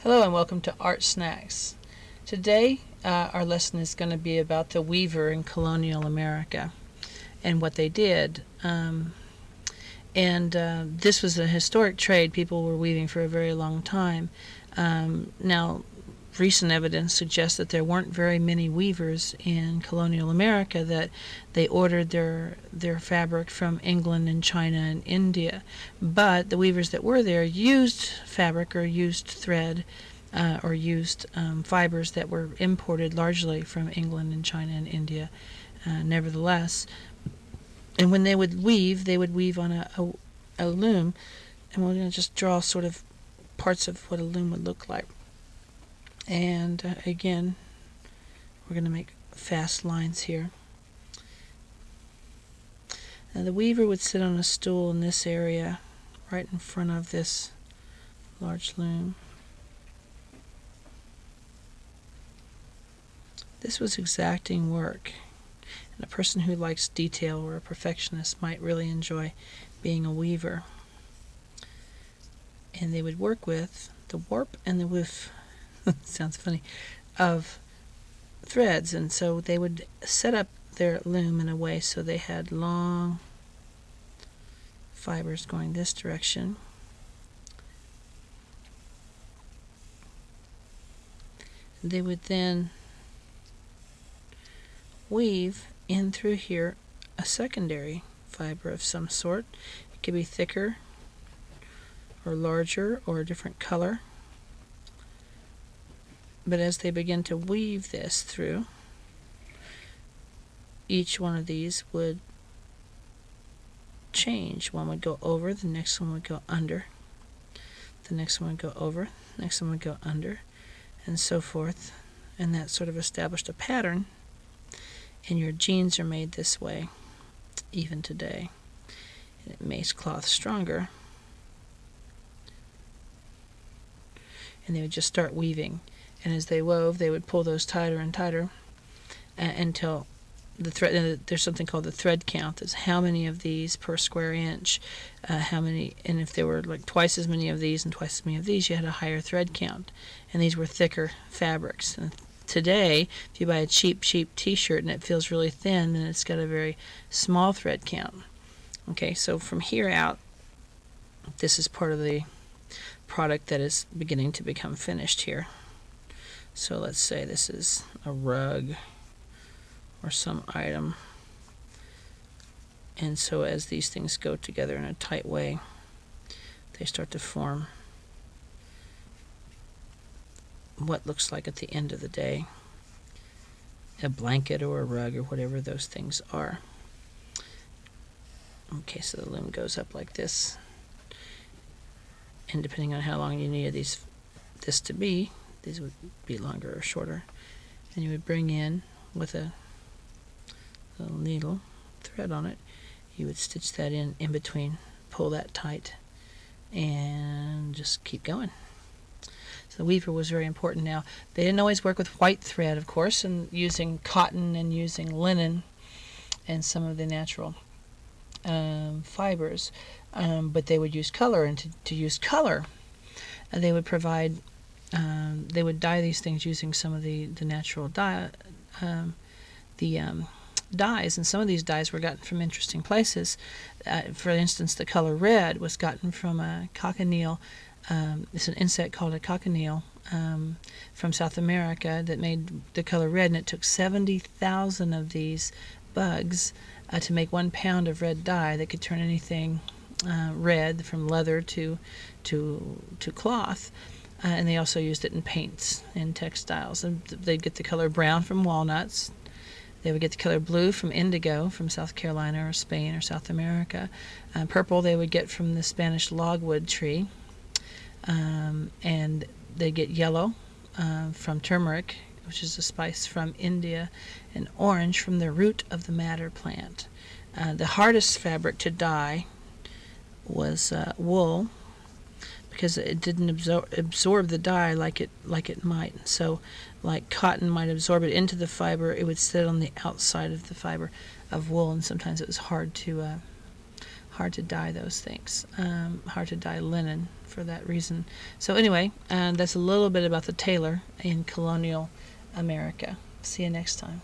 Hello and welcome to Art Snacks. Today our lesson is going to be about the weaver in colonial America and what they did. This was a historic trade. People were weaving for a very long time. Now, recent evidence suggests that there weren't very many weavers in colonial America, that they ordered their fabric from England and China and India. But the weavers that were there used fabric or used thread or used fibers that were imported largely from England and China and India nevertheless. And when they would weave on a loom, and we're going to just draw sort of parts of what a loom would look like. And again, we're going to make fast lines here. Now the weaver would sit on a stool in this area, right in front of this large loom. This was exacting work, and a person who likes detail or a perfectionist might really enjoy being a weaver. And they would work with the warp and the woof sounds funny, of threads, and so they would set up their loom in a way so they had long fibers going this direction. They would then weave in through here a secondary fiber of some sort. It could be thicker or larger or a different color. But as they begin to weave this through, each one of these would change. One would go over, the next one would go under, the next one would go over, the next one would go under, and so forth. And that sort of established a pattern. And your jeans are made this way even today. And it makes cloth stronger. And they would just start weaving. And as they wove, they would pull those tighter and tighter until the thread. There's something called the thread count. That's how many of these per square inch, how many. And if there were like twice as many of these and twice as many of these, you had a higher thread count. And these were thicker fabrics. And today, if you buy a cheap T-shirt and it feels really thin, then it's got a very small thread count. Okay, so from here out, this is part of the product that is beginning to become finished here. So let's say this is a rug or some item. And so as these things go together in a tight way, they start to form what looks like at the end of the day a blanket or a rug or whatever those things are. Okay, so the loom goes up like this. And depending on how long you needed this to be, these would be longer or shorter. And you would bring in with a little needle thread on it. You would stitch that in between, pull that tight, and just keep going. So the weaver was very important. Now, they didn't always work with white thread, of course, and using cotton and using linen and some of the natural fibers, but they would use color, and to use color, they would provide. They would dye these things using some of the natural dyes, and some of these dyes were gotten from interesting places. For instance, the color red was gotten from a cochineal. It's an insect called a cochineal from South America that made the color red, and it took 70,000 of these bugs to make 1 pound of red dye that could turn anything red, from leather to cloth. And they also used it in paints and textiles. And they'd get the color brown from walnuts. They would get the color blue from indigo from South Carolina or Spain or South America. Purple they would get from the Spanish logwood tree. And they'd get yellow from turmeric, which is a spice from India, and orange from the root of the madder plant. The hardest fabric to dye was wool, because it didn't absorb the dye like it might. So, like cotton might absorb it into the fiber, it would sit on the outside of the fiber of wool, and sometimes it was hard to hard to dye those things, hard to dye linen for that reason. So anyway, that's a little bit about the tailor in colonial America. See you next time.